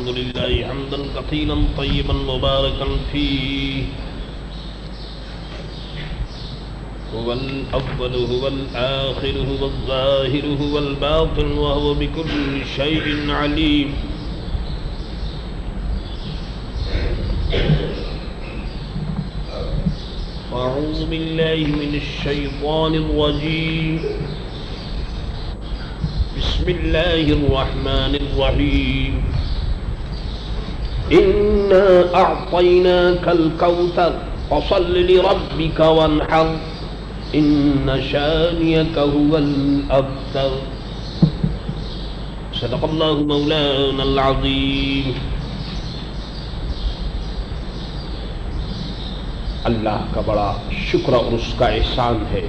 الحمد لله حمدا كثيرا طيبا مباركا فيه هو الأول هو الآخر هو الظاهر هو الباطن وهو بكل شيء عليم. أعوذ بالله من الشيطان الرجيم. بسم الله الرحمن الرحيم. إنا أعطيناك الكوثر فصل لربك وانحر إن شانئك هو الأبتر. صدق الله مولانا العظيم. اللہ کا بڑا شکر اور اس کا احسان ہے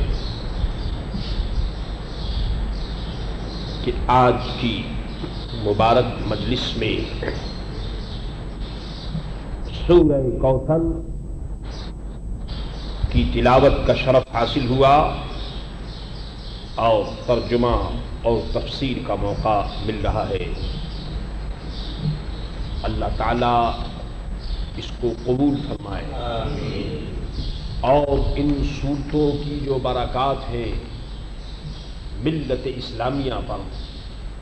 کہ آج کی مبارک مجلس میں سورہ کوثر کی تلاوت کا شرف حاصل ہوا اور ترجمہ اور تفسیر کا موقع مل رہا ہے. اللہ تعالی اس کو قبول فرمائے. آمین. اور ان صورتوں کی جو برکات ہیں ملت اسلامیہ پر،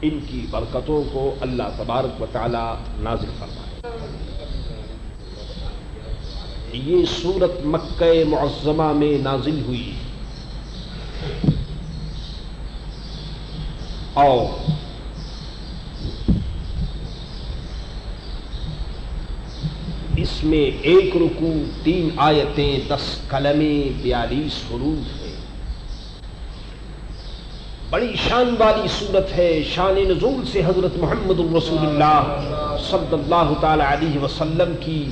ان کی برکتوں کو اللہ تبارک و تعالی نازل فرمائے. یہ سورت مکہ معظمہ میں نازل ہوئی اور اس میں 1 رکوع 3 آیتیں 10 کلمے 42 حروف ہیں. بڑی شان والی صورت ہے. شان نزول سے حضرت محمد رسول اللہ صلی اللہ تعالی علیہ وسلم کی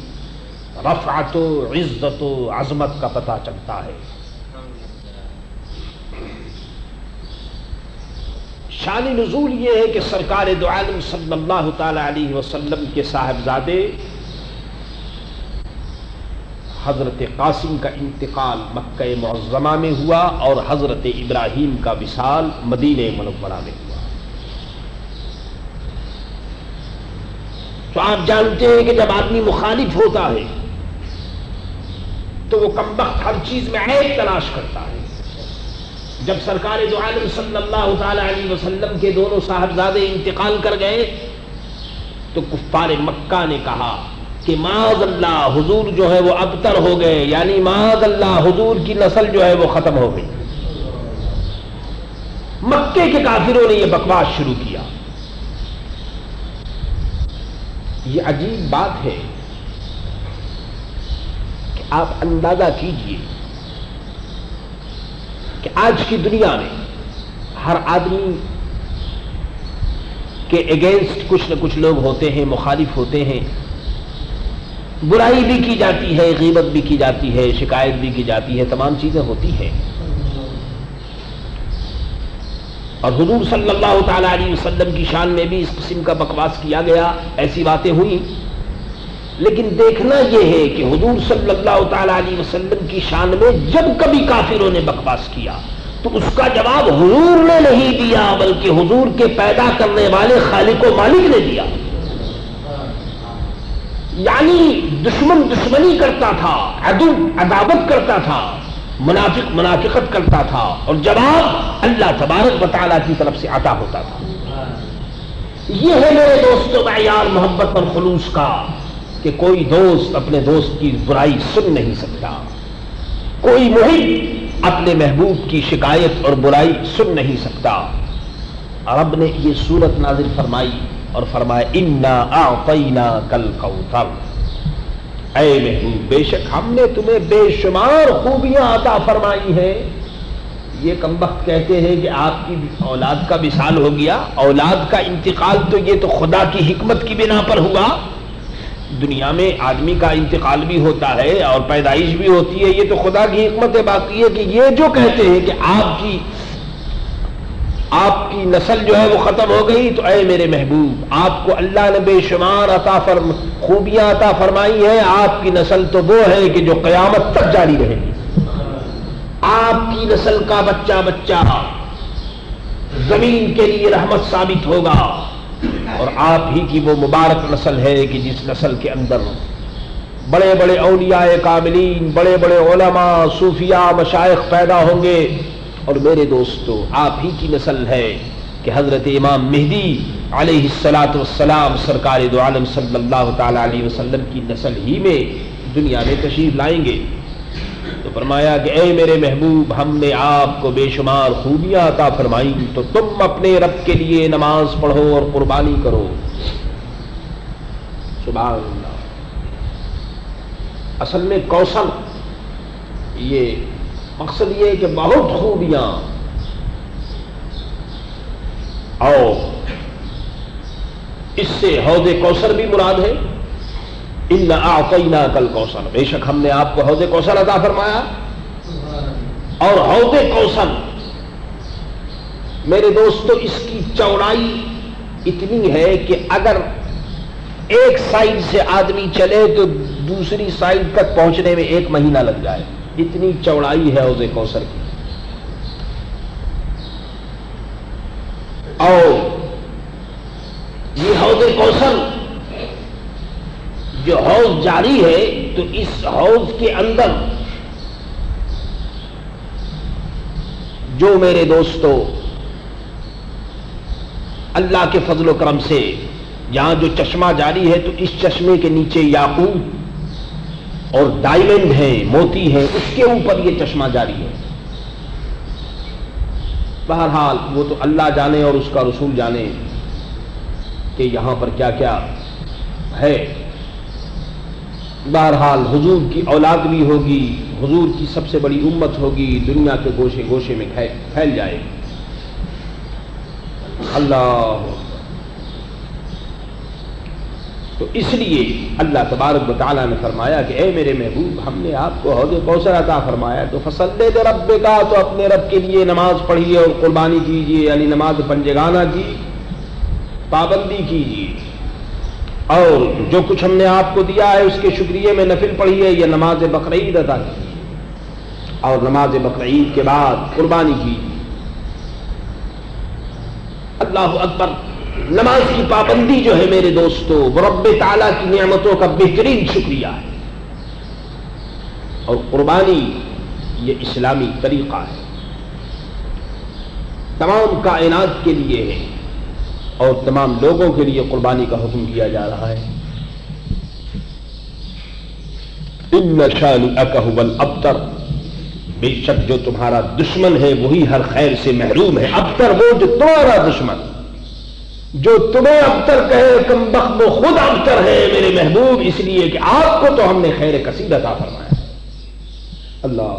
رفعت و عزت و عظمت کا پتہ چلتا ہے. شان نزول یہ ہے کہ سرکار دو عالم صلی اللہ تعالی علیہ وسلم کے صاحبزادے حضرت قاسم کا انتقال مکہ معظمہ میں ہوا اور حضرت ابراہیم کا وصال مدینہ منورہ میں ہوا. تو آپ جانتے ہیں کہ جب آدمی مخالف ہوتا ہے تو وہ کمبخت ہر چیز میں عیب تلاش کرتا ہے. جب سرکار دو عالم صلی اللہ تعالی علیہ وسلم کے دونوں صاحبزادے انتقال کر گئے تو کفار مکہ نے کہا کہ معاذ اللہ حضور جو ہے وہ ابتر ہو گئے، یعنی معاذ اللہ حضور کی نسل جو ہے وہ ختم ہو گئی. مکے کے کافروں نے یہ بکواس شروع کیا. یہ عجیب بات ہے کہ آپ اندازہ کیجئے کہ آج کی دنیا میں ہر آدمی کے اگینسٹ کچھ نہ کچھ لوگ ہوتے ہیں، مخالف ہوتے ہیں. برائی بھی کی جاتی ہے، غیبت بھی کی جاتی ہے، شکایت بھی کی جاتی ہے، تمام چیزیں ہوتی ہیں. اور حضور صلی اللہ تعالی علیہ وسلم کی شان میں بھی اس قسم کا بکواس کیا گیا، ایسی باتیں ہوئیں. لیکن دیکھنا یہ ہے کہ حضور صلی اللہ تعالی علیہ وسلم کی شان میں جب کبھی کافروں نے بکواس کیا تو اس کا جواب حضور نے نہیں دیا بلکہ حضور کے پیدا کرنے والے خالق و مالک نے دیا. یعنی دشمن دشمنی کرتا تھا، عدو عداوت کرتا تھا، منافق منافقت کرتا تھا، اور جواب اللہ تبارک و تعالیٰ کی طرف سے عطا ہوتا تھا. یہ ہے میرے دوستو معیار محبت اور خلوص کا کہ کوئی دوست اپنے دوست کی برائی سن نہیں سکتا، کوئی محب اپنے محبوب کی شکایت اور برائی سن نہیں سکتا. رب نے یہ سورت نازل فرمائی اور فرمایا انا اعطیناک الکوثر، اے محبوب بے شک ہم نے تمہیں بے شمار خوبیاں عطا فرمائی ہیں. یہ کمبخت کہتے ہیں کہ آپ کی اولاد کا وصال ہو گیا. اولاد کا انتقال تو یہ تو خدا کی حکمت کی بنا پر ہوا. دنیا میں آدمی کا انتقال بھی ہوتا ہے اور پیدائش بھی ہوتی ہے، یہ تو خدا کی حکمت ہے. باقی ہے کہ یہ جو کہتے ہیں کہ آپ کی نسل جو ہے وہ ختم ہو گئی، تو اے میرے محبوب آپ کو اللہ نے بے شمار خوبیاں عطا فرمائی ہیں. آپ کی نسل تو وہ ہے کہ جو قیامت تک جاری رہے گی. آپ کی نسل کا بچہ زمین کے لیے رحمت ثابت ہوگا. اور آپ ہی کی وہ مبارک نسل ہے کہ جس نسل کے اندر بڑے بڑے اولیاء کاملین، بڑے بڑے علماء، صوفیاء، مشائخ پیدا ہوں گے. اور میرے دوستو آپ ہی کی نسل ہے کہ حضرت امام مہدی علیہ الصلاۃ والسلام سرکار دو عالم صلی اللہ تعالی علیہ وسلم کی نسل ہی میں دنیا میں تشریف لائیں گے. تو فرمایا کہ اے میرے محبوب، ہم نے آپ کو بے شمار خوبیاں عطا فرمائیں، تو تم اپنے رب کے لیے نماز پڑھو اور قربانی کرو. سبحان اللہ. اصل میں کوثر یہ مقصد یہ ہے کہ بہت خوبیاں، اور اس سے حوض کوثر بھی مراد ہے. اِنَّا أَعْطَيْنَاكَ الْكَوْثَرَ، بے شک ہم نے آپ کو حوض کوثر عطا فرمایا. اور حوض کوثر میرے دوستو اس کی چوڑائی اتنی ہے کہ اگر ایک سائڈ سے آدمی چلے تو دوسری سائڈ تک پہنچنے میں 1 مہینہ لگ جائے، اتنی چوڑائی ہے حوض کوثر کی. اور یہ حوض کوثر جو حوض جاری ہے، تو اس حوض کے اندر جو میرے دوستو اللہ کے فضل و کرم سے یہاں جو چشمہ جاری ہے، تو اس چشمے کے نیچے یاقوت اور ڈائمنڈ ہیں، موتی ہیں، اس کے اوپر یہ چشمہ جاری ہے. بہرحال وہ تو اللہ جانے اور اس کا رسول جانے کہ یہاں پر کیا کیا ہے. بہرحال حضور کی اولاد بھی ہوگی، حضور کی سب سے بڑی امت ہوگی، دنیا کے گوشے گوشے میں پھیل جائے گی. اللہ. تو اس لیے اللہ تبارک و تعالیٰ نے فرمایا کہ اے میرے محبوب، ہم نے آپ کو حوض کوثر عطا فرمایا، تو فصلی لربک، تو اپنے رب کے لیے نماز پڑھیے اور قربانی کیجیے، یعنی نماز پنجگانہ کی پابندی کیجیے. اور جو کچھ ہم نے آپ کو دیا ہے اس کے شکریہ میں نفل پڑھیے یا نماز بقرعید ادا کیجیے، اور نماز بقرعید کے بعد قربانی کیجیے. اللہ اکبر. نماز کی پابندی جو ہے میرے دوستو، وہ رب تعالیٰ کی نعمتوں کا بہترین شکریہ ہے. اور قربانی یہ اسلامی طریقہ ہے، تمام کائنات کے لیے ہے، اور تمام لوگوں کے لیے قربانی کا حکم دیا جا رہا ہے. ان شانئک ھو الابتر، بے شک جو تمہارا دشمن ہے وہی ہر خیر سے محروم ہے. ابتر وہ جو تمہارا دشمن، جو تمہیں ابتر کہے کم بخت، وہ خود ابتر ہے میرے محبوب، اس لیے کہ آپ کو تو ہم نے خیر کثیر عطا فرمایا. اللہ.